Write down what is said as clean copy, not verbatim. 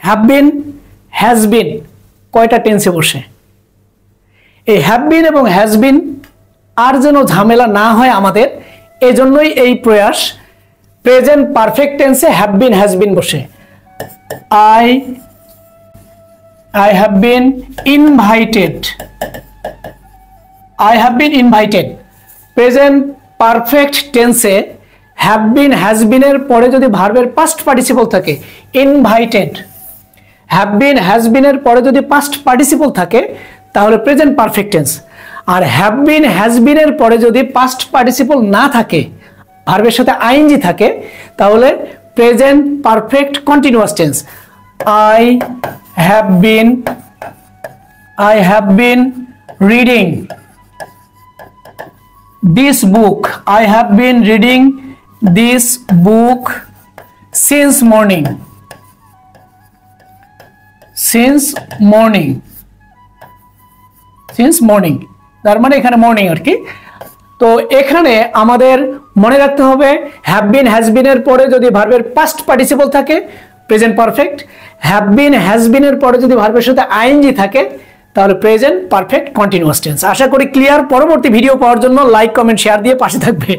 Have been has বিন কয়টা টেন্সে বসে? এই হ্যাভ বিন এবং হ্যাজ বিন আর যেন ঝামেলা না হয় আমাদের, এজন্যই এই প্রয়াস প্রেজেন্ট পারফেক্ট টেন্সে হ্যাভ বিন হ্যাজ বিন বসে। I have been invited. I have been invited. Present perfect tense A have been has been এর পরে যদি ভার্বের past participle থাকে invited, have been has been এর পরে যদি past participle থাকে তাহলে present perfect tense, R have been has been এর পরে যদি past participle না থাকে ভার্বের সাথে ing থাকে তাহলে present perfect continuous tense. I have been reading this book. I have been reading this book since morning. Since morning. তার মানে এখানে মর্নিং আর কি। তো এখানে আমাদের মনে রাখতে হবে হ্যাভ বিন হ্যাজ বিন এর পরে যদি ভার্বের পাস্ট পার্টিসিপল থাকে present perfect, have been has বিন এর পরে যদি ভার্বের সাথে আইএনজি থাকে তাহলে প্রেজেন্ট পারফেক্ট কন্টিনিউয়াস টেন্স। আশা করি ক্লিয়ার। পরবর্তী ভিডিও পাওয়ার জন্য লাইক কমেন্ট শেয়ার দিয়ে পাশে থাকবে।